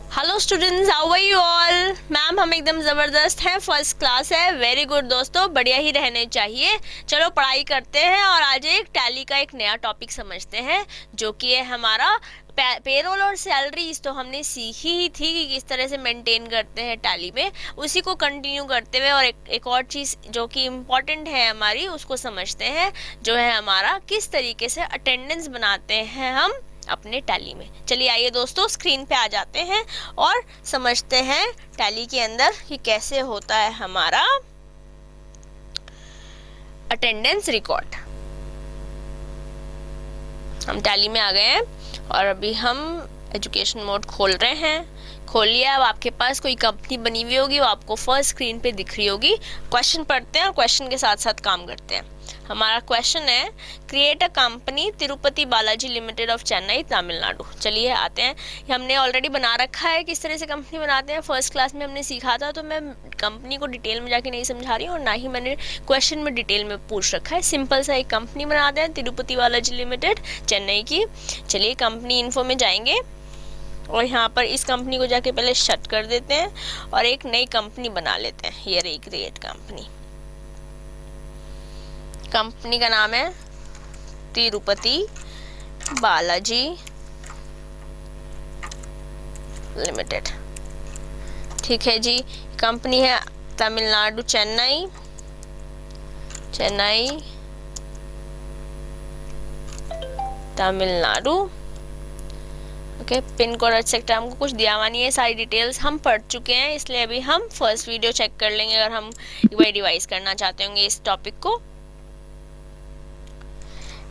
Hello students, how are you all. Ma'am हम एकदम ज़बरदस्त हैं, फर्स्ट क्लास है। वेरी गुड दोस्तों, बढ़िया ही रहने चाहिए। चलो पढ़ाई करते हैं और आज एक टैली का एक नया टॉपिक समझते हैं जो कि है हमारा पेरोल और सैलरीज। तो हमने सीखी ही थी कि किस तरह से मेंटेन करते हैं टैली में, उसी को कंटिन्यू करते हुए और एक और चीज़ जो कि इम्पोर्टेंट है हमारी, उसको समझते हैं, जो है हमारा किस तरीके से अटेंडेंस बनाते हैं हम अपने टैली में। चलिए आइए दोस्तों, स्क्रीन पे आ जाते हैं और समझते हैं टैली के अंदर कि कैसे होता है हमारा अटेंडेंस रिकॉर्ड। हम टैली में आ गए हैं और अभी हम एजुकेशन मोड खोल रहे हैं। खोल लिया। अब आपके पास कोई कंपनी बनी हुई होगी, वो आपको फर्स्ट स्क्रीन पे दिख रही होगी। क्वेश्चन पढ़ते हैं और क्वेश्चन के साथ साथ काम करते हैं। हमारा क्वेश्चन है, create a company Tirupati Balaji limited of Chennai Tamil Nadu. चलिए आते हैं। हमने ऑलरेडी बना रखा है किस तरह से कंपनी बनाते हैं, फर्स्ट क्लास में हमने सीखा था, तो मैं कंपनी को डिटेल में जाके नहीं समझा रही हूँ और ना ही मैंने क्वेश्चन में डिटेल में पूछ रखा है। सिंपल सा एक कंपनी बनाते हैं, तिरुपति बालाजी लिमिटेड चेन्नई की। चलिए कंपनी इन्फो में जाएंगे और यहाँ पर इस कंपनी को जाके पहले शट कर देते हैं और एक नई कंपनी बना लेते हैं। ये रही क्रिएट कंपनी। कंपनी का नाम है तिरुपति बालाजी लिमिटेड। ठीक है जी। कंपनी है Tamil Nadu, Chennai Tamil Nadu. Okay, pin code etcetera हमको कुछ दिया हुआ नहीं है, सारी डिटेल्स हम पढ़ चुके हैं, इसलिए अभी हम फर्स्ट वीडियो चेक कर लेंगे अगर हम एक बार रिवाइज करना चाहते होंगे इस टॉपिक को।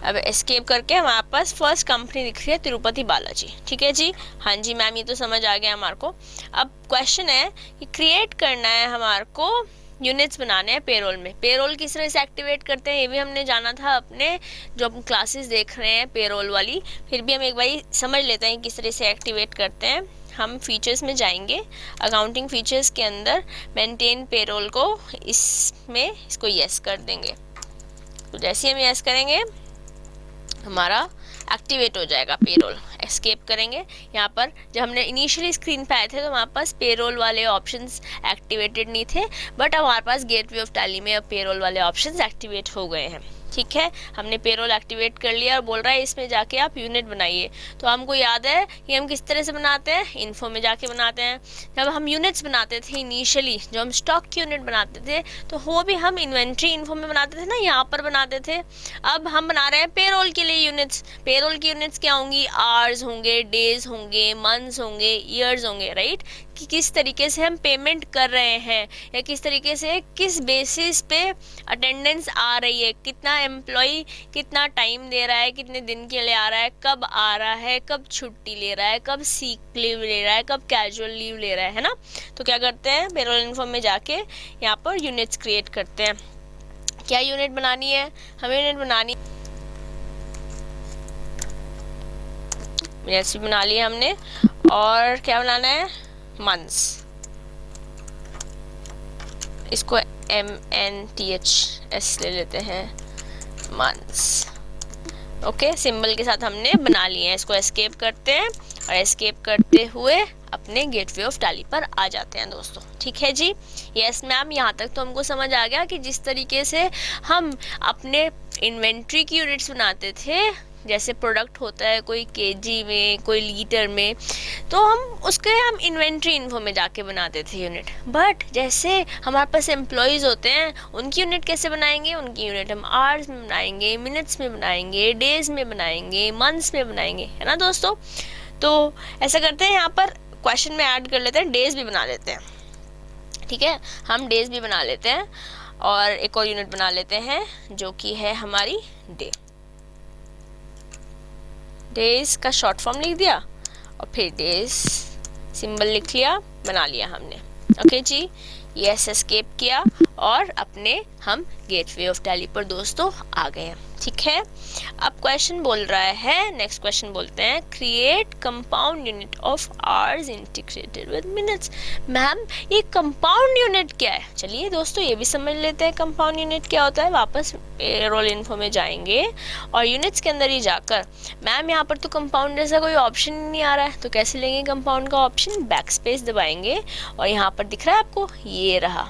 अब एस्केप करके हमारे पास फर्स्ट कंपनी दिख रही है तिरुपति बालाजी। ठीक है जी। हाँ जी मैम, ये तो समझ आ गया हमारे को। अब क्वेश्चन है कि क्रिएट करना है हमारे को, यूनिट्स बनाने हैं पेरोल में। पेरोल किस तरह से एक्टिवेट करते हैं ये भी हमने जाना था अपने जो हम क्लासेस देख रहे हैं पेरोल वाली। फिर भी हम एक बार समझ लेते हैं किस तरह से एक्टिवेट करते हैं। हम फीचर्स में जाएंगे, अकाउंटिंग फीचर्स के अंदर मेंटेन पेरोल को इसको यस कर देंगे। तो जैसे हम यस करेंगे हमारा एक्टिवेट हो जाएगा पेरोल। एस्केप करेंगे। यहाँ पर जब हमने इनिशियली स्क्रीन पे आए थे तो हमारे पास पेरोल वाले ऑप्शंस एक्टिवेटेड नहीं थे, बट अब हमारे पास गेटवे ऑफ टैली में अब पेरोल वाले ऑप्शंस एक्टिवेट हो गए हैं। ठीक है, हमने पेरोल एक्टिवेट कर लिया और बोल रहा है इसमें जाके आप यूनिट बनाइए। तो हमको याद है कि हम किस तरह से बनाते हैं, इन्फो में जाके बनाते हैं। जब हम यूनिट्स बनाते थे इनिशियली, जो हम स्टॉक की यूनिट बनाते थे, तो वो भी हम इन्वेंट्री इन्फो में बनाते थे ना, यहाँ पर बनाते थे। अब हम बना रहे हैं पेरोल के लिए यूनिट्स। पेरोल की यूनिट्स क्या होंगी, आवर्स होंगे, डेज होंगे, मंथ्स होंगे, ईयर्स होंगे, राइट। कि किस तरीके से हम पेमेंट कर रहे हैं या किस तरीके से किस बेसिस पे अटेंडेंस आ रही है, कितना एम्प्लॉय कितना टाइम दे रहा है, कितने दिन के लिए आ रहा है, कब आ रहा है, कब छुट्टी ले रहा है, कब सीक लीव ले रहा है, कब कैजुअल लीव ले रहा है ना। तो क्या करते हैं, पेरोल इन्फो में जाके यहाँ पर यूनिट्स क्रिएट करते हैं। क्या यूनिट बनानी है हमें, यूनिट बनानी मिनट्स भी बना लिए हमने, और क्या बनाना है, मंथ्स। इसको MNTHS ले लेते हैं, मंथ्स। ओके, सिंबल के साथ हमने बना लिए हैं। इसको एस्केप करते हैं और एस्केप करते हुए अपने गेटवे ऑफ टैली पर आ जाते हैं दोस्तों। ठीक है जी। यस मैम, यहाँ तक तो हमको समझ आ गया कि जिस तरीके से हम अपने इन्वेंट्री की यूनिट्स बनाते थे, जैसे प्रोडक्ट होता है कोई केजी में, कोई लीटर में, तो हम इन्वेंट्री इन्फो में जाके बनाते थे यूनिट। बट जैसे हमारे पास एम्प्लॉयज़ होते हैं, उनकी यूनिट कैसे बनाएंगे, उनकी यूनिट हम आवर्स में बनाएंगे, मिनट्स में बनाएंगे, डेज में बनाएंगे, मंथ्स में बनाएंगे, है ना दोस्तों। तो ऐसा करते हैं, यहाँ पर क्वेश्चन में ऐड कर लेते हैं, डेज भी बना लेते हैं। ठीक है, हम डेज भी बना लेते हैं और एक और यूनिट बना लेते हैं जो कि है हमारी डे। डेज का शॉर्ट फॉर्म लिख दिया और फिर डेज सिंबल लिख लिया, बना लिया हमने। ओके जी। यस, एस्केप किया और अपने हम गेटवे ऑफ टैली पर दोस्तों आ गए हैं। ठीक है, अब क्वेश्चन बोल रहा है, नेक्स्ट क्वेश्चन बोलते हैं create compound unit of hours integrated with minutes. Ma'am ये कंपाउंड यूनिट क्या है? चलिए दोस्तों ये भी समझ लेते हैं कंपाउंड यूनिट क्या होता है। वापस पेरोल इन्फो में जाएंगे और यूनिट्स के अंदर ही जाकर, मैम यहाँ पर तो कंपाउंड जैसा कोई ऑप्शन नहीं आ रहा है, तो कैसे लेंगे कंपाउंड का ऑप्शन? बैक स्पेस दबाएंगे और यहाँ पर दिख रहा है आपको, ये रहा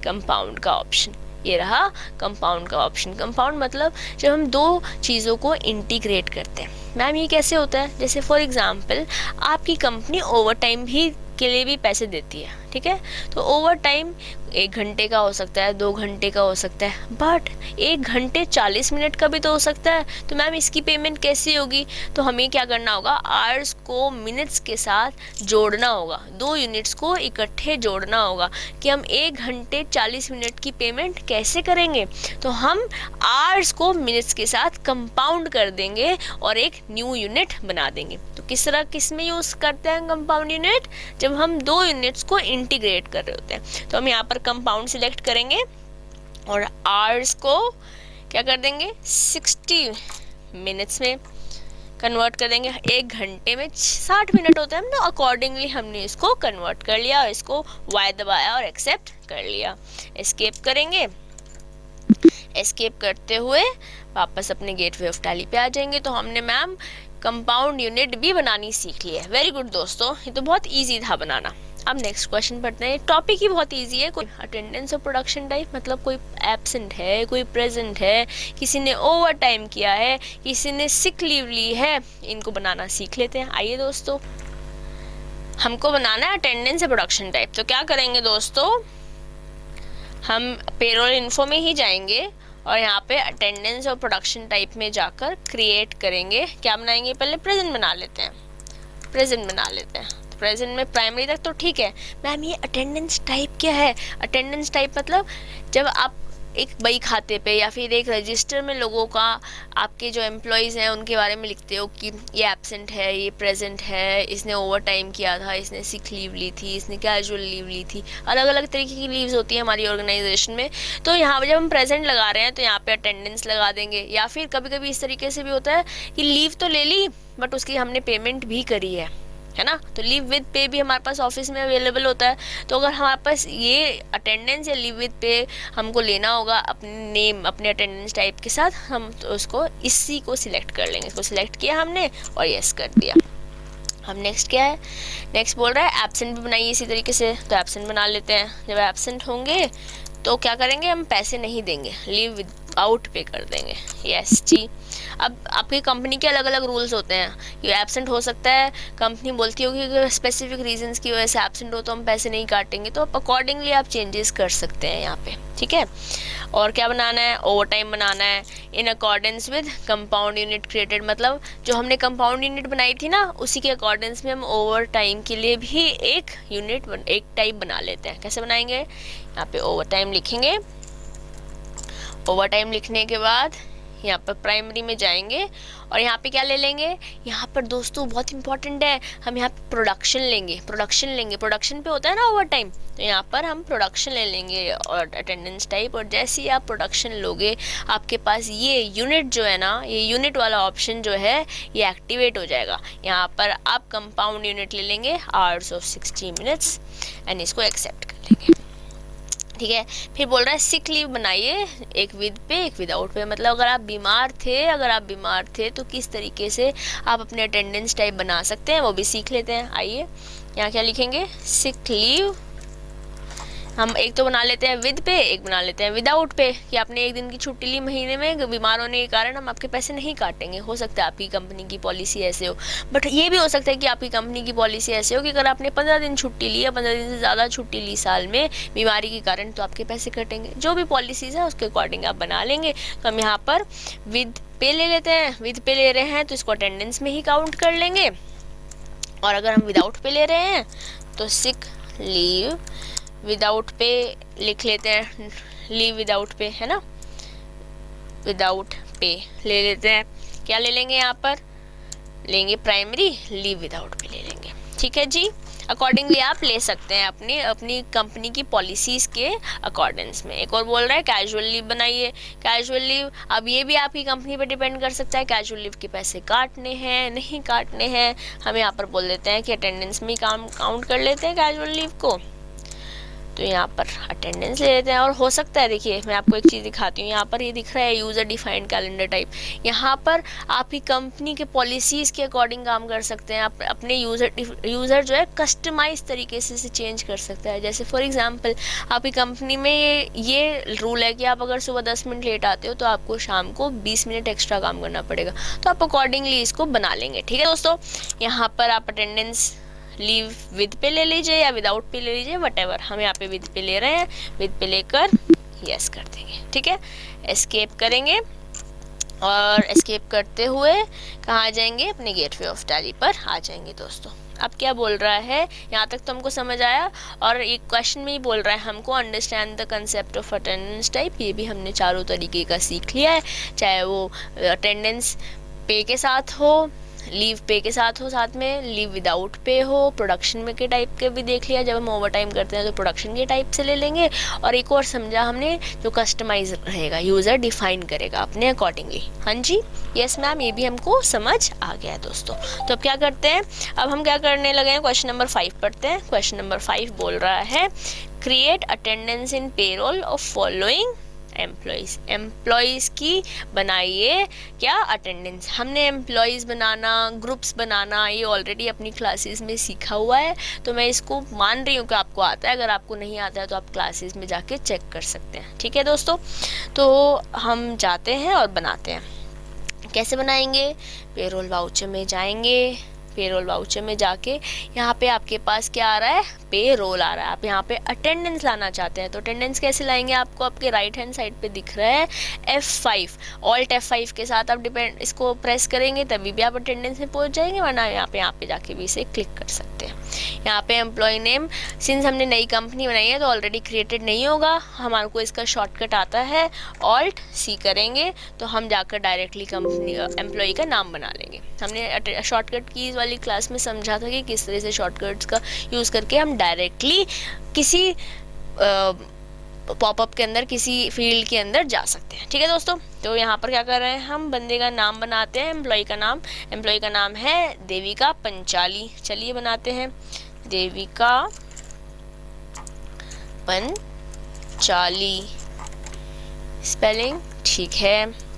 कंपाउंड का ऑप्शन, ये रहा कंपाउंड का ऑप्शन। कंपाउंड मतलब जब हम दो चीज़ों को इंटीग्रेट करते हैं। मैम ये कैसे होता है? जैसे फॉर एग्जांपल आपकी कंपनी ओवर टाइम भी के लिए भी पैसे देती है, ठीक है, तो ओवर टाइम 1 घंटे का हो सकता है, 2 घंटे का हो सकता है, बट 1 घंटे 40 मिनट का भी तो हो सकता है। तो मैम इसकी पेमेंट कैसी होगी? तो हमें क्या करना होगा, आवर्स को मिनट्स के साथ जोड़ना होगा, 2 यूनिट्स को इकट्ठे जोड़ना होगा कि हम 1 घंटे 40 मिनट की पेमेंट कैसे करेंगे। तो हम आवर्स को मिनट्स के साथ कंपाउंड कर देंगे और एक न्यू यूनिट बना देंगे। तो किस तरह किस में यूज़ करते हैं कंपाउंड यूनिट? जब हम 2 यूनिट्स को इंटीग्रेट कर रहे होते हैं। तो हम यहाँ पर कंपाउंड सिलेक्ट करेंगे और आवर्स को क्या कर देंगे, 60 मिनट्स में कन्वर्ट कर देंगे। 1 घंटे में 60 मिनट होता है ना, अकॉर्डिंगली हमने इसको कन्वर्ट कर लिया और इसको वाई दबाया और एक्सेप्ट कर लिया। एस्केप करेंगे, एस्केप करते हुए वापस अपने गेटवे ऑफ टैली पे आ जाएंगे। तो हमने मैम कंपाउंड यूनिट भी बनानी सीख ली है। वेरी गुड दोस्तों, ये तो बहुत इजी था बनाना। अब नेक्स्ट क्वेश्चन पढ़ते हैं। टॉपिक ही बहुत इजी है। कोई अटेंडेंस और प्रोडक्शन टाइप मतलब कोई एब्सेंट है, कोई प्रेजेंट है, किसी ने ओवर टाइम किया है, किसी ने सिक लीव ली है, इनको बनाना सीख लेते हैं। आइए दोस्तों, हमको बनाना है अटेंडेंस और प्रोडक्शन टाइप। तो क्या करेंगे दोस्तों, हम पेरोल इन्फो में ही जाएंगे और यहाँ पे अटेंडेंस और प्रोडक्शन टाइप में जाकर क्रिएट करेंगे। क्या बनाएंगे, पहले प्रेजेंट बना लेते हैं, प्रेजेंट बना लेते हैं। प्रेजेंट में प्राइमरी तक तो ठीक है। मैम ये अटेंडेंस टाइप क्या है? अटेंडेंस टाइप मतलब जब आप एक बही खाते पे या फिर एक रजिस्टर में लोगों का, आपके जो एम्प्लॉयज़ हैं उनके बारे में लिखते हो कि ये एब्सेंट है, ये प्रेजेंट है, इसने ओवर टाइम किया था, इसने सिक लीव ली थी, इसने कैजुअल लीव ली थी। अलग अलग तरीके की लीव्स होती है हमारी ऑर्गेनाइजेशन में। तो यहाँ पर जब हम प्रेजेंट लगा रहे हैं तो यहाँ पे अटेंडेंस लगा देंगे। या फिर कभी कभी इस तरीके से भी होता है कि लीव तो ले ली बट उसकी हमने पेमेंट भी करी है ना, तो लीव विद पे भी हमारे पास ऑफिस में अवेलेबल होता है। तो अगर हमारे पास ये अटेंडेंस या लीव विद पे हमको लेना होगा अपने नेम, अपने अटेंडेंस टाइप के साथ, हम तो उसको इसी को सिलेक्ट कर लेंगे। इसको सिलेक्ट किया हमने और यस कर दिया। हम नेक्स्ट क्या है, नेक्स्ट बोल रहा है एब्सेंट भी बनाइए इसी तरीके से। तो एब्सेंट बना लेते हैं। जब एब्सेंट होंगे तो क्या करेंगे, हम पैसे नहीं देंगे, लीव विदाउट पे कर देंगे। यस जी। अब आपकी कंपनी के अलग अलग रूल्स होते हैं। ये एब्सेंट हो सकता है, कंपनी बोलती होगी कि स्पेसिफिक रीजंस की वजह से एब्सेंट हो तो हम पैसे नहीं काटेंगे, तो आप अकॉर्डिंगली आप चेंजेस कर सकते हैं यहाँ पे, ठीक है। और क्या बनाना है, ओवर टाइम बनाना है in accordance with compound unit created, मतलब जो हमने कंपाउंड यूनिट बनाई थी ना, उसी के अकॉर्डेंस में हम ओवर टाइम के लिए भी एक यूनिट एक टाइप बना लेते हैं। कैसे बनाएंगे, यहाँ पे ओवर टाइम लिखेंगे। ओवर टाइम लिखने के बाद यहाँ पर प्राइमरी में जाएंगे और यहाँ पे क्या ले लेंगे, यहाँ पर दोस्तों बहुत इंपॉर्टेंट है, हम यहाँ पे प्रोडक्शन लेंगे। प्रोडक्शन पे होता है ना ओवर टाइम, तो यहाँ पर हम प्रोडक्शन ले लेंगे और अटेंडेंस टाइप। और जैसे ही आप प्रोडक्शन लोगे आपके पास ये यूनिट जो है ना, ये यूनिट वाला ऑप्शन जो है ये एक्टिवेट हो जाएगा। यहाँ पर आप कंपाउंड यूनिट ले लेंगे आवर्स ऑफ 60 मिनट्स एंड इसको एक्सेप्ट कर लेंगे, ठीक है। फिर बोल रहा है सिक लीव बनाइए, एक विद पे एक विदाउट पे, मतलब अगर आप बीमार थे तो किस तरीके से आप अपने अटेंडेंस टाइप बना सकते हैं वो भी सीख लेते हैं। आइए यहाँ क्या लिखेंगे, सिक लीव हम एक तो बना लेते हैं विद पे, एक बना लेते हैं विदाउट पे, कि आपने 1 दिन की छुट्टी ली महीने में, बीमार होने के कारण हम आपके पैसे नहीं काटेंगे। हो सकता है आपकी कंपनी की पॉलिसी ऐसे हो, बट ये भी हो सकता है कि आपकी कंपनी की पॉलिसी ऐसे हो कि अगर आपने 15 दिन छुट्टी ली या 15 दिन से ज़्यादा छुट्टी ली साल में बीमारी के कारण, तो आपके पैसे कटेंगे। जो भी पॉलिसीज़ है उसके अकॉर्डिंग आप बना लेंगे। तो हम यहाँ पर विद पे ले लेते हैं। विद पे ले रहे हैं तो इसको अटेंडेंस में ही काउंट कर लेंगे, और अगर हम विदाउट पे ले रहे हैं तो सिक लीव विदाउट पे लिख लेते हैं, लीव विदाउट पे, है ना, विदाउट पे ले लेते हैं। क्या ले लेंगे, यहाँ पर लेंगे प्राइमरी, लीव विदाउट पे ले लेंगे, ठीक है जी। अकॉर्डिंगली आप ले सकते हैं अपनी अपनी कंपनी की पॉलिसीज के अकॉर्डेंस में। एक और बोल रहा है कैजुअल लीव बनाइए। कैजुअल लीव, अब ये भी आपकी कंपनी पे डिपेंड कर सकता है, कैजुअल लीव के पैसे काटने हैं नहीं काटने हैं। हम यहाँ पर बोल देते हैं कि अटेंडेंस में काम काउंट कर लेते हैं कैजुअल लीव को, तो यहाँ पर अटेंडेंस ले लेते हैं। और हो सकता है, देखिए मैं आपको एक चीज़ दिखाती हूँ, यहाँ पर ये दिख रहा है यूज़र डिफाइंड कैलेंडर टाइप। यहाँ पर आपकी कंपनी के पॉलिसीज़ के अकॉर्डिंग काम कर सकते हैं। आप अपने यूज़र जो है कस्टमाइज तरीके से चेंज कर सकता है। जैसे फॉर एग्जांपल आपकी कंपनी में ये रूल है कि आप अगर सुबह 10 मिनट लेट आते हो तो आपको शाम को 20 मिनट एक्स्ट्रा काम करना पड़ेगा, तो आप अकॉर्डिंगली इसको बना लेंगे। ठीक है दोस्तों, यहाँ पर आप अटेंडेंस लीव विद पे ले लीजिए या विदाउट पे ले लीजिए, वटेवर। हम यहाँ पे विद पे ले रहे हैं, विद पे लेकर यस कर देंगे। ठीक है, एस्केप करेंगे और एस्केप करते हुए कहाँ आ जाएंगे, अपने गेटवे ऑफ टैली पर आ जाएंगे दोस्तों। अब क्या बोल रहा है, यहाँ तक तो हमको समझ आया। और एक क्वेश्चन में ही बोल रहा है हमको understand the concept of attendance type. ये भी हमने चारों तरीके का सीख लिया है, चाहे वो अटेंडेंस पे के साथ हो, लीव पे के साथ हो, साथ में लीव विदाउट पे हो, प्रोडक्शन में के टाइप के भी देख लिया। जब हम ओवर टाइम करते हैं तो प्रोडक्शन के टाइप से ले लेंगे। और एक और समझा हमने, जो कस्टमाइज रहेगा, यूज़र डिफाइन करेगा अपने अकॉर्डिंगली। हाँ जी, यस मैम, ये भी हमको समझ आ गया है दोस्तों। तो अब क्या करते हैं, अब हम क्या करने लगे हैं, क्वेश्चन नंबर 5 पढ़ते हैं। क्वेश्चन नंबर 5 बोल रहा है create attendance in payroll of following employees. Employees की बनाइए क्या, अटेंडेंस। हमने एम्प्लॉयज़ बनाना, ग्रुप्स बनाना, ये ऑलरेडी अपनी क्लासेस में सीखा हुआ है, तो मैं इसको मान रही हूँ कि आपको आता है। अगर आपको नहीं आता है तो आप क्लासेस में जाके चेक कर सकते हैं। ठीक है दोस्तों, तो हम जाते हैं और बनाते हैं। कैसे बनाएंगे, पेरोल वाउचर में जाएंगे। पेरोल वाउचर में जाके यहाँ पे आपके पास क्या आ रहा है, पे रोल आ रहा है। आप यहाँ पे अटेंडेंस लाना चाहते हैं, तो अटेंडेंस कैसे लाएंगे, आपको आपके राइट हैंड साइड पे दिख रहा है F5, ऑल्ट F5 के साथ आप इसको प्रेस करेंगे तभी भी आप अटेंडेंस में पहुँच जाएंगे, वरना यहाँ पे जाके भी इसे क्लिक कर सकते हैं। यहाँ पे एम्प्लॉय नेम, सिंस हमने नई कंपनी बनाई है तो ऑलरेडी क्रिएटेड नहीं होगा, हमारे को इसका शॉर्टकट आता है, ऑल्ट C करेंगे तो हम जाकर डायरेक्टली कंपनी एम्प्लॉय का नाम बना लेंगे। हमने शॉर्टकट कीज वाली क्लास में समझा था कि किस तरह से शॉर्टकट्स का यूज़ करके हम डायरेक्टली किसी पॉपअप के अंदर, किसी फील्ड के अंदर जा सकते हैं। ठीक है दोस्तों, तो यहाँ पर क्या कर रहे हैं, हम बंदे का नाम बनाते हैं, एम्प्लॉय का नाम है देविका पंचाली। चलिए बनाते हैं, देविका पंचाली, स्पेलिंग ठीक है,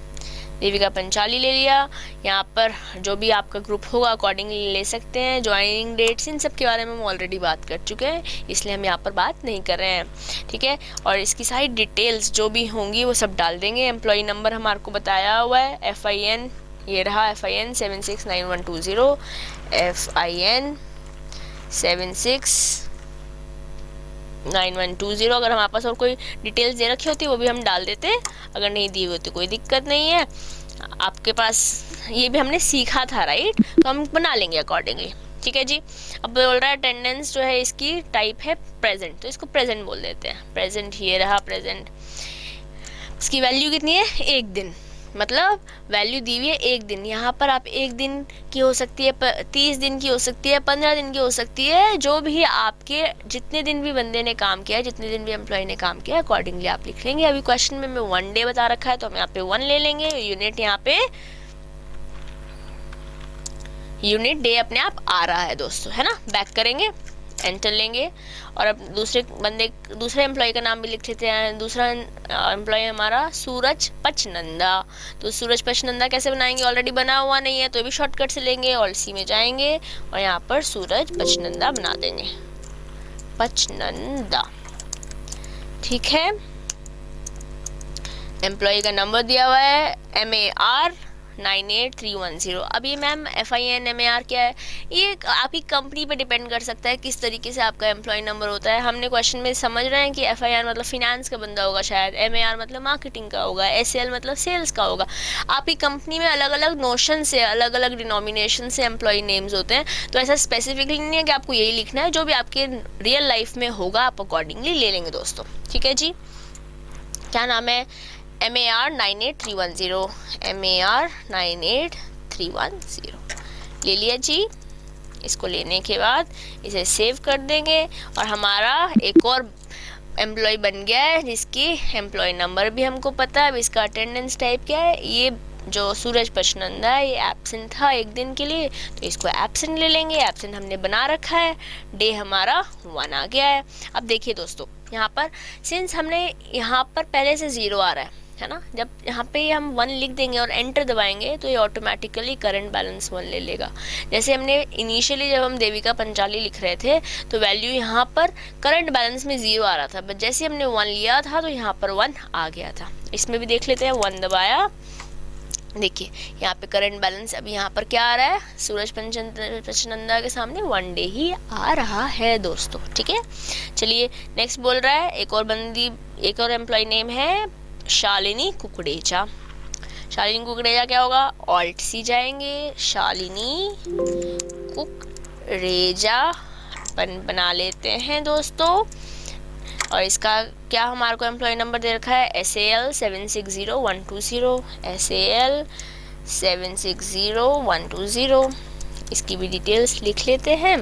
देविका पंचाली ले लिया। यहाँ पर जो भी आपका ग्रुप होगा अकॉर्डिंगली ले सकते हैं। ज्वाइनिंग डेट्स, इन सब के बारे में हम ऑलरेडी बात कर चुके हैं, इसलिए हम यहाँ पर बात नहीं कर रहे हैं। ठीक है, और इसकी सारी डिटेल्स जो भी होंगी वो सब डाल देंगे। एम्प्लॉय नंबर हमारे को बताया हुआ है, FIN, ये रहा FIN 769120, FIN 769120। अगर हमारे पास और कोई डिटेल्स दे रखी होती वो भी हम डाल देते, अगर नहीं दी होती कोई दिक्कत नहीं है। आपके पास ये भी हमने सीखा था राइट, तो हम बना लेंगे अकॉर्डिंगली। ठीक है जी, अब बोल रहा है अटेंडेंस जो है इसकी टाइप है प्रेजेंट, तो इसको प्रेजेंट बोल देते हैं। प्रेजेंट, ये रहा प्रेजेंट। इसकी वैल्यू कितनी है, 1 दिन, मतलब वैल्यू दी हुई है 1 दिन। यहाँ पर आप 1 दिन की हो सकती है, 30 दिन की हो सकती है, 15 दिन की हो सकती है, जो भी आपके जितने दिन भी बंदे ने काम किया है, जितने दिन भी एम्प्लॉय ने काम किया है अकॉर्डिंगली आप लिख लेंगे। अभी क्वेश्चन में 1 डे बता रखा है तो हम यहाँ पे 1 ले लेंगे। यूनिट, यहाँ पे यूनिट डे अपने आप आ रहा है दोस्तों, है ना। बैक करेंगे, एंटर लेंगे और अब दूसरे एम्प्लॉय का नाम भी लिख लेते हैं। दूसरा एम्प्लॉय हमारा सूरज पचनंदा, तो सूरज पचनंदा कैसे बनाएंगे, ऑलरेडी बना हुआ नहीं है तो भी शॉर्टकट से लेंगे, ऑल्ट C में जाएंगे और यहाँ पर सूरज पचनंदा बना देंगे, पचनंदा। ठीक है, एम्प्लॉय का नंबर दिया हुआ है MAR 98310। अब ये मैम FIN MAR क्या है, ये आपकी कंपनी पे डिपेंड कर सकता है किस तरीके से आपका एम्प्लॉय नंबर होता है। हमने क्वेश्चन में समझ रहे हैं कि FIR मतलब फिनेंस का बंदा होगा शायद, MAR मतलब मार्केटिंग का होगा, SL मतलब सेल्स का होगा। आपकी कंपनी में अलग अलग नोशन से, अलग अलग डिनोमिनेशन से एम्प्लॉय नेम्स होते हैं, तो ऐसा स्पेसिफिकली नहीं है कि आपको यही लिखना है, जो भी आपके रियल लाइफ में होगा आप अकॉर्डिंगली ले लेंगे दोस्तों। ठीक है जी, क्या नाम है, MAR 98310, MAR 98310 ले लिया जी। इसको लेने के बाद इसे सेव कर देंगे और हमारा एक और एम्प्लॉय बन गया है जिसकी एम्प्लॉय नंबर भी हमको पता है। अब इसका अटेंडेंस टाइप क्या है, ये जो सूरज पचनंदा है ये एब्सेंट था एक दिन के लिए, तो इसको एब्सेंट ले लेंगे। एब्सेंट हमने बना रखा है, डे हमारा 1 आ गया है। अब देखिए दोस्तों, यहाँ पर सिंस हमने यहाँ पर पहले से 0 आ रहा है ना, जब यहाँ पे हम 1 लिख देंगे और एंटर दबाएंगे तो ये ऑटोमेटिकली करंट बैलेंस 1 ले लेगा। जैसे हमने इनिशियली जब हम देविका पंचाली लिख रहे थे तो वैल्यू यहाँ पर करंट बैलेंस में 0 आ रहा था, बट जैसे हमने 1 लिया था तो यहाँ पर 1 आ गया था। इसमें भी देख लेते हैं, 1 दबाया, देखिए यहाँ पे करंट बैलेंस अभी यहाँ पर क्या आ रहा है, सूरज पचनंदा के सामने 1 डे ही आ रहा है दोस्तों। ठीक है, चलिए नेक्स्ट बोल रहा है एक और एम्प्लॉय नेम है शालिनी कुकरेजा। शालिनी कुकरेजा क्या होगा, ऑल्ट सी जाएंगे, शालिनी कुकरेजा बना लेते हैं दोस्तों। और इसका क्या हमारे को एम्प्लॉय नंबर दे रखा है, SAL 760120, SAL 760120। इसकी भी डिटेल्स लिख लेते हैं।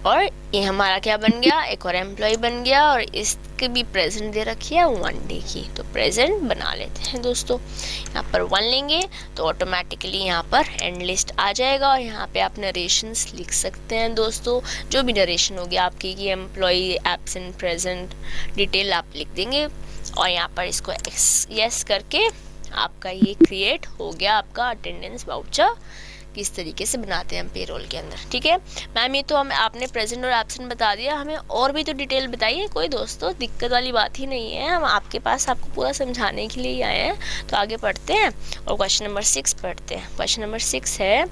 और ये हमारा क्या बन गया, एक और एम्प्लॉय बन गया और इसकी भी प्रेजेंट दे रखी है 1 डे की, तो प्रेजेंट बना लेते हैं दोस्तों। यहाँ पर 1 लेंगे तो ऑटोमेटिकली यहाँ पर एंड लिस्ट आ जाएगा और यहाँ पे आप नरेशंस लिख सकते हैं दोस्तों, जो भी नरेशन होगी आपकी कि एम्प्लॉय एब्सेंट प्रेजेंट डिटेल आप लिख देंगे और यहाँ पर इसको यस करके आपका ये क्रिएट हो गया आपका अटेंडेंस वाउचर। किस तरीके से बनाते हैं हम पेरोल के अंदर। ठीक है मैम, ये तो हम आपने प्रेजेंट और एब्सेंट बता दिया, हमें और भी तो डिटेल बताइए। कोई दोस्तों दिक्कत वाली बात ही नहीं है, हम आपके पास आपको पूरा समझाने के लिए ही आए हैं। तो आगे पढ़ते हैं और क्वेश्चन नंबर 6 पढ़ते हैं। क्वेश्चन नंबर 6 है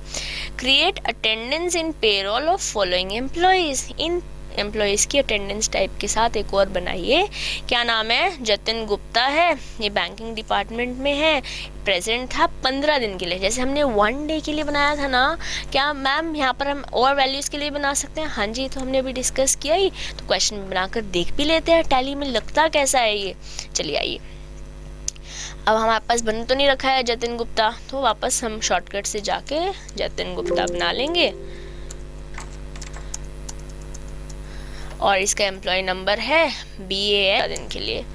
create attendance in payroll of following employees. In employees की अटेंडेंस टाइप के साथ एक और बनाइए। क्या नाम है, जतिन गुप्ता है, ये बैंकिंग डिपार्टमेंट में है, प्रेजेंट था 15 दिन के लिए। जैसे हमने 1 डे के लिए बनाया था ना, क्या मैम यहाँ पर हम और वैल्यूज़ के लिए बना सकते हैं? हाँ जी, तो हमने अभी डिस्कस किया ही, तो क्वेश्चन में बनाकर देख भी लेते हैं टैली में लगता कैसा है ये। चलिए आइए, अब हमारे पास बन तो नहीं रखा है जतिन गुप्ता, तो वापस हम शॉर्टकट से जाके जतिन गुप्ता बना लेंगे और इसका एम्प्लॉय नंबर है BA दिन के लिए।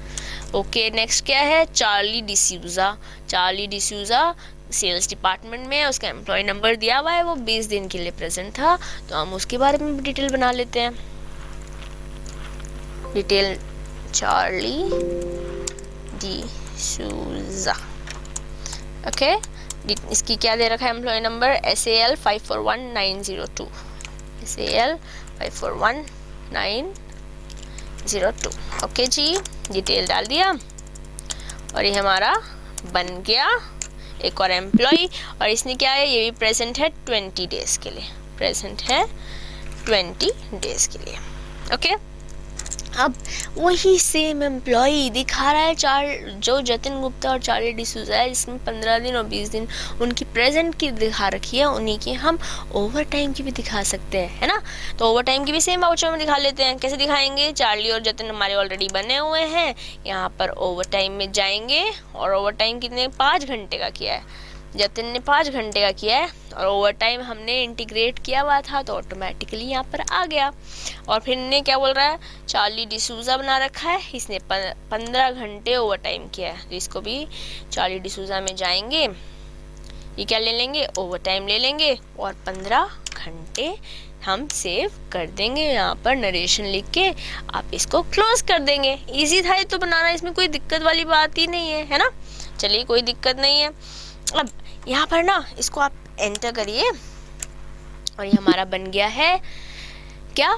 ओके नेक्स्ट क्या है, Charlie D'Souza. Charlie D'Souza sales department में, उसका एम्प्लॉय नंबर दिया हुआ है, वो 20 दिन के लिए प्रेजेंट था, तो हम उसके बारे में भी डिटेल बना लेते हैं। Detail Charlie D'Souza. ओके इसकी क्या दे रखा है employee number, SAL 541902, SAL 541902। Okay जी, डिटेल डाल दिया और ये हमारा बन गया एक और एम्प्लॉय। और इसने क्या है, ये भी प्रेजेंट है 20 डेज के लिए, प्रेजेंट है 20 डेज के लिए। ओके अब वही सेम एम्प्लॉय दिखा रहा है जो जतिन गुप्ता और चार्ली डिसूजा है, जिसमें 15 दिन और 20 दिन उनकी प्रेजेंट की दिखा रखी है, उन्हीं की हम ओवर टाइम की भी दिखा सकते हैं, है ना। तो ओवर टाइम की भी सेम वाउचर में दिखा लेते हैं। कैसे दिखाएंगे, चार्ली और जतिन हमारे ऑलरेडी बने हुए हैं, यहाँ पर ओवर टाइम में जाएंगे और ओवर टाइम कितने, 5 घंटे का किया है, जतिन ने 5 घंटे का किया है और ओवर टाइम हमने इंटीग्रेट किया हुआ था तो ऑटोमेटिकली यहाँ पर आ गया। और फिर ने क्या बोल रहा है, चार्ली डिसूजा बना रखा है, इसने 15 घंटे ओवर टाइम किया है, तो इसको भी चार्ली डिसूजा में जाएंगे, ये क्या ले लेंगे, ओवर टाइम ले लेंगे और 15 घंटे हम सेव कर देंगे। यहाँ पर नरेशन लिख के आप इसको क्लोज कर देंगे। इजी था ये तो बनाना, इसमें कोई दिक्कत वाली बात ही नहीं है ना। चलिए कोई दिक्कत नहीं है। अब यहाँ पर ना इसको आप एंटर करिए और ये हमारा बन गया है क्या,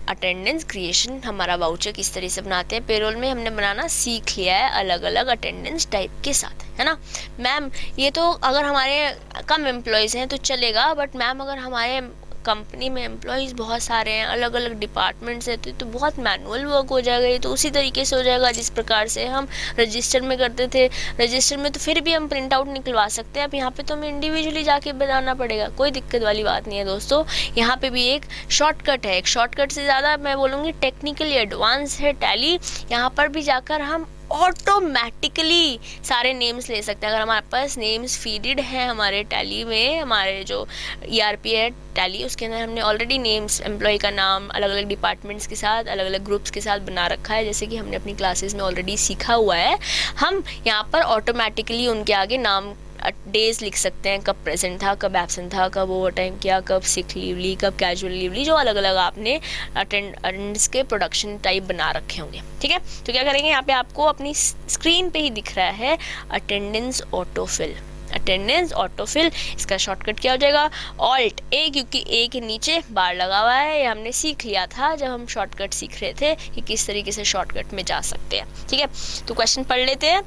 अटेंडेंस क्रिएशन। हमारा वाउचर किस तरह से बनाते हैं पेरोल में हमने बनाना सीख लिया है, अलग अलग अटेंडेंस टाइप के साथ, है ना। मैम ये तो अगर हमारे कम एम्प्लॉयज़ हैं तो चलेगा, बट मैम अगर हमारे कंपनी में एम्प्लॉयज़ बहुत सारे हैं, अलग अलग डिपार्टमेंट्स हैं, तो बहुत मैनुअल वर्क हो जाएगा। ये तो उसी तरीके से हो जाएगा जिस प्रकार से हम रजिस्टर में करते थे। रजिस्टर में तो फिर भी हम प्रिंट आउट निकलवा सकते हैं, अब यहाँ पे तो हमें इंडिविजुअली जाके बनाना पड़ेगा। कोई दिक्कत वाली बात नहीं है दोस्तों, यहाँ पे भी एक शॉर्टकट है, एक शॉर्टकट से ज़्यादा मैं बोलूँगी टेक्निकली एडवांस है टैली। यहाँ पर भी जाकर हम ऑटोमेटिकली सारे नेम्स ले सकते हैं। अगर हमारे पास नेम्स फीडेड हैं हमारे टैली में, हमारे जो ERP है टैली, उसके अंदर हमने ऑलरेडी नेम्स, एम्प्लॉय का नाम अलग अलग डिपार्टमेंट्स के साथ, अलग अलग ग्रुप्स के साथ बना रखा है, जैसे कि हमने अपनी क्लासेस में ऑलरेडी सीखा हुआ है। हम यहाँ पर ऑटोमेटिकली उनके आगे नाम, डेज लिख सकते हैं, कब प्रेजेंट था, कब एब्सेंट था, कब ओवर टाइम किया, कब सिक लीव ली, कब कैजुअल लीव ली, जो अलग अलग आपने अटेंडेंस के प्रोडक्शन टाइप बना रखे होंगे। ठीक है, तो क्या करेंगे, यहाँ पे आपको अपनी स्क्रीन पे ही दिख रहा है अटेंडेंस ऑटोफिल। अटेंडेंस ऑटोफिल, इसका शॉर्टकट क्या हो जाएगा, ऑल्ट ए, क्योंकि ए के नीचे बार लगा हुआ है। ये हमने सीख लिया था जब हम शॉर्टकट सीख रहे थे कि किस तरीके से शॉर्टकट में जा सकते हैं। ठीक है, तो क्वेश्चन पढ़ लेते हैं।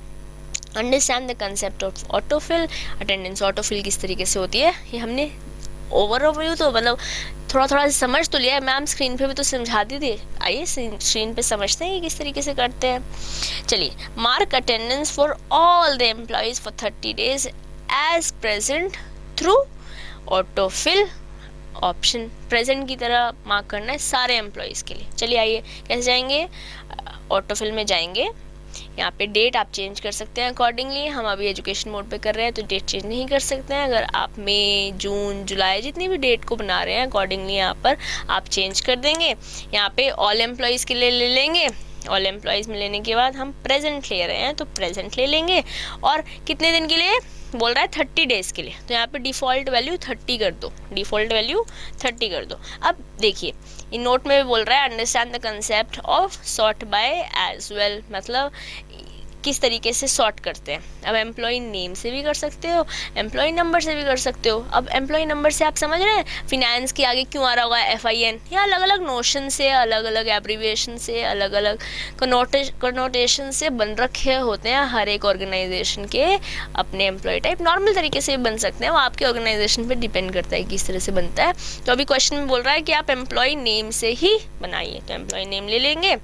Understand the concept of autofill. Attendance autofill किस तरीके से होती है, ये हमने ओवरव्यू तो मतलब थोड़ा थोड़ा समझ तो लिया है, मैम स्क्रीन पे भी तो समझाती थी। आइए स्क्रीन पे समझते हैं कि किस तरीके से करते हैं। चलिए, mark attendance for all the employees for 30 days as present through autofill option. Present की तरह मार्क करना है सारे एम्प्लॉयज़ के लिए। चलिए आइए कैसे जाएंगे, ऑटोफिल में जाएंगे। यहाँ पे डेट आप चेंज कर सकते हैं अकॉर्डिंगली। हम अभी एजुकेशन मोड पे कर रहे हैं तो डेट चेंज नहीं कर सकते हैं। अगर आप मई, जून, जुलाई जितनी भी डेट को बना रहे हैं अकॉर्डिंगली यहाँ पर आप चेंज कर देंगे। यहाँ पे ऑल एम्प्लॉयज़ के लिए ले लेंगे। ऑल एम्प्लॉयज़ में लेने के बाद हम प्रेजेंट ले रहे हैं तो प्रेजेंट ले लेंगे। और कितने दिन के लिए बोल रहा है, 30 days के लिए, तो यहाँ पे डिफ़ॉल्ट वैल्यू 30 कर दो, डिफ़ॉल्ट वैल्यू 30 कर दो। अब देखिए इन नोट में भी बोल रहा है understand the concept of sort by as well, मतलब किस तरीके से सॉर्ट करते हैं। अब एम्प्लॉय नेम से भी कर सकते हो, एम्प्लॉय नंबर से भी कर सकते हो। अब एम्प्लॉय नंबर से आप समझ रहे हैं फिनेंस के आगे क्यों आ रहा होगा FIN, या अलग अलग नोशन से, अलग अलग एब्रीविएशन से, अलग अलग कनोटेशन से बन रखे होते हैं हर एक ऑर्गेनाइजेशन के अपने एम्प्लॉय टाइप। नॉर्मल तरीके से भी बन सकते हैं, वो आपके ऑर्गेनाइजेशन पर डिपेंड करता है किस तरह से बनता है। तो अभी क्वेश्चन में बोल रहा है कि आप एम्प्लॉय नेम से ही बनाइए, तो एम्प्लॉय नेम ले लेंगे।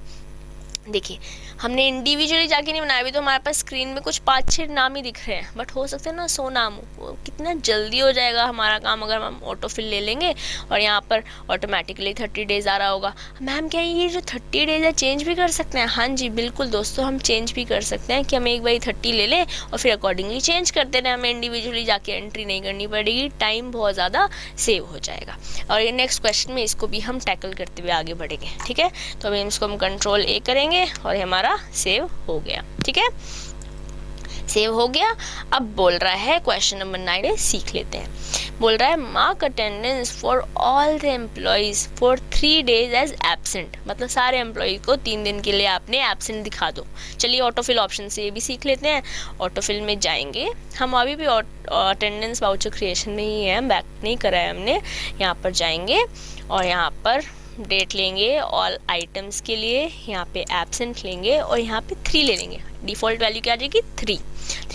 देखिए हमने इंडिविजुअली जाके नहीं बनाया, अभी तो हमारे पास स्क्रीन में कुछ 5-6 नाम ही दिख रहे हैं, बट हो सकता है ना 100 नाम हो। वो कितना जल्दी हो जाएगा हमारा काम अगर हम ऑटोफिल ले लेंगे और यहाँ पर ऑटोमेटिकली 30 days आ रहा होगा। मैम क्या ये जो 30 days है चेंज भी कर सकते हैं? हाँ जी बिल्कुल दोस्तों, हम चेंज भी कर सकते हैं कि हम एक बार 30 ले लें और फिर अकॉर्डिंगली चेंज करते रहें। हमें इंडिविजुअली जाके एंट्री नहीं करनी पड़ेगी, टाइम बहुत ज़्यादा सेव हो जाएगा। और ये नेक्स्ट क्वेश्चन में इसको भी हम टैकल करते हुए आगे बढ़ेंगे। ठीक है, तो अभी इसको हम कंट्रोल A करेंगे और हमारा सेव हो गया। ठीक है, सेव हो गया। अब बोल रहा है क्वेश्चन नंबर 9 सीख लेते हैं। बोल रहा है mark attendance for all the employees for 3 days as absent, मतलब सारे एम्प्लॉय को 3 दिन के लिए आपने एब्सेंट दिखा दो। चलिए ऑटोफिल ऑप्शन से ये भी सीख लेते हैं। ऑटोफिल में जाएंगे, हम अभी भी अटेंडेंस वाउचर क्रिएशन में ही है, बैक नहीं करा है हमने। यहाँ पर जाएंगे और यहाँ पर डेट लेंगे ऑल आइटम्स के लिए, यहाँ पे एब्सेंट लेंगे और यहाँ पे 3 ले लेंगे। डिफ़ॉल्ट वैल्यू क्या आ जाएगी 3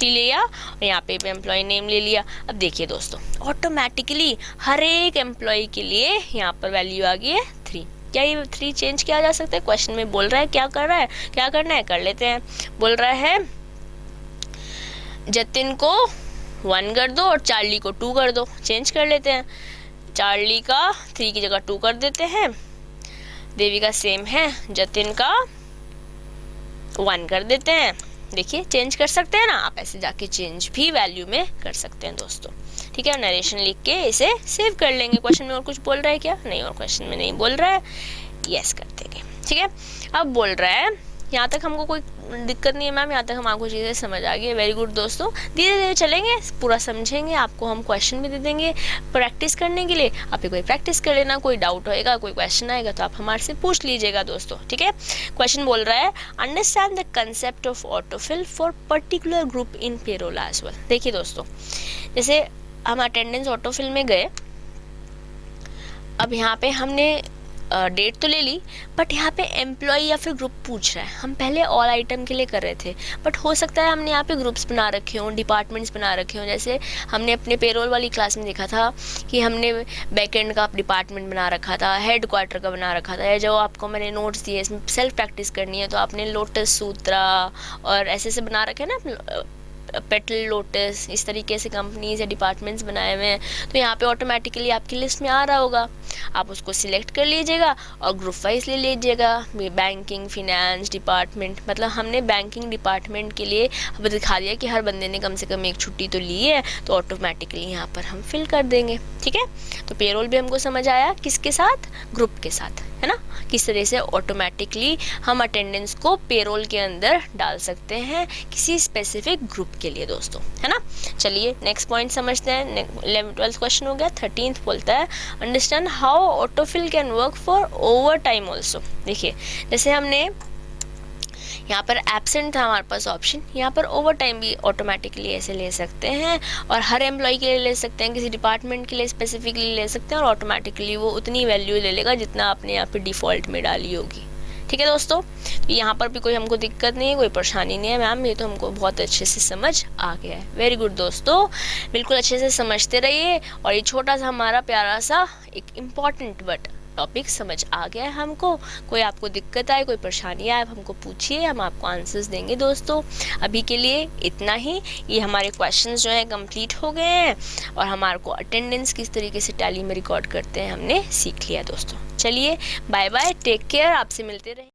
लिया और यहाँ पे एम्प्लॉय नेम ले लिया। अब देखिए दोस्तों ऑटोमेटिकली हर एक एम्प्लॉय के लिए यहाँ पर वैल्यू आ गई है 3। क्या ये 3 चेंज किया जा सकता है? क्वेश्चन में बोल रहा है क्या कर रहा है, क्या करना है कर लेते हैं। बोल रहा है जतिन को 1 कर दो और चार्ली को 2 कर दो। चेंज कर लेते हैं, चार्ली का 3 की जगह 2 कर देते हैं। देविका सेम है, जतिन का 1 कर देते हैं। देखिए चेंज कर सकते हैं ना, आप ऐसे जाके चेंज भी वैल्यू में कर सकते हैं दोस्तों। ठीक है, नरेशन लिख के इसे सेव कर लेंगे। क्वेश्चन में और कुछ बोल रहा है क्या? नहीं, और क्वेश्चन में नहीं बोल रहा है, यस कर देंगे। ठीक है, अब बोल रहा है यहाँ तक हमको कोई दिक्कत नहीं है मैम, यहाँ तक हम आपको चीज़ें समझ आ गई। वेरी गुड दोस्तों, धीरे धीरे चलेंगे, पूरा समझेंगे। आपको हम क्वेश्चन भी दे देंगे प्रैक्टिस करने के लिए, आप एक बार प्रैक्टिस कर लेना। कोई डाउट होएगा, कोई क्वेश्चन आएगा तो आप हमारे से पूछ लीजिएगा दोस्तों। ठीक है, क्वेश्चन बोल रहा है understand the concept of autofill for particular group in payroll as well. देखिए दोस्तों, जैसे हम अटेंडेंस ऑटोफिल में गए, अब यहाँ पे हमने डेट तो ले ली, बट यहाँ पे एम्प्लॉय या फिर ग्रुप पूछ रहा है। हम पहले ऑल आइटम के लिए कर रहे थे, बट हो सकता है हमने यहाँ पे ग्रुप्स बना रखे हों, डिपार्टमेंट्स बना रखे हों। जैसे हमने अपने पेरोल वाली क्लास में देखा था कि हमने बैकएंड का डिपार्टमेंट बना रखा था, हेड क्वार्टर का बना रखा था। जो आपको मैंने नोट्स दिए, इसमें सेल्फ प्रैक्टिस करनी है तो आपने लोटस सूत्रा और ऐसे बना रखे ना पेटल लोटस, इस तरीके से कंपनीज या डिपार्टमेंट्स बनाए हुए हैं, तो यहाँ पे ऑटोमेटिकली आपकी लिस्ट में आ रहा होगा, आप उसको सिलेक्ट कर लीजिएगा और ग्रुप वाइज ले लीजिएगा। बैंकिंग, फिनेंस डिपार्टमेंट, मतलब हमने बैंकिंग डिपार्टमेंट के लिए अब दिखा दिया कि हर बंदे ने कम से कम एक छुट्टी तो ली है, तो ऑटोमेटिकली यहाँ पर हम फिल कर देंगे। ठीक है, तो पेरोल भी हमको समझ आया, किसके साथ, ग्रुप के साथ, है ना, किस तरह से ऑटोमेटिकली हम अटेंडेंस को पेरोल के अंदर डाल सकते हैं किसी स्पेसिफिक ग्रुप के लिए दोस्तों, है ना। चलिए नेक्स्ट पॉइंट समझते हैं। 11th क्वेश्चन हो गया। 13th बोलता है understand how autofill can work for over time also. देखिए जैसे हमने यहाँ पर एब्सेंट था हमारे पास ऑप्शन, यहाँ पर ओवर टाइम भी ऑटोमेटिकली ऐसे ले सकते हैं, और हर एम्प्लॉय के लिए ले सकते हैं, किसी डिपार्टमेंट के लिए स्पेसिफिकली ले सकते हैं, और ऑटोमेटिकली वो उतनी वैल्यू ले लेगा जितना आपने यहाँ पे डिफ़ॉल्ट में डाली होगी। ठीक है दोस्तों, तो यहाँ पर भी कोई हमको दिक्कत नहीं है, कोई परेशानी नहीं है मैम, ये तो हमको बहुत अच्छे से समझ आ गया है। वेरी गुड दोस्तों, बिल्कुल अच्छे से समझते रहिए, और ये छोटा सा हमारा प्यारा सा एक इम्पॉर्टेंट बट टॉपिक समझ आ गया है हमको। कोई आपको दिक्कत आए, कोई परेशानी आए, आप हमको पूछिए, हम आपको आंसर्स देंगे दोस्तों। अभी के लिए इतना ही। ये हमारे क्वेश्चंस जो हैं कंप्लीट हो गए हैं, और हमारे को अटेंडेंस किस तरीके से टैली में रिकॉर्ड करते हैं हमने सीख लिया दोस्तों। चलिए बाय बाय, टेक केयर, आपसे मिलते रहे।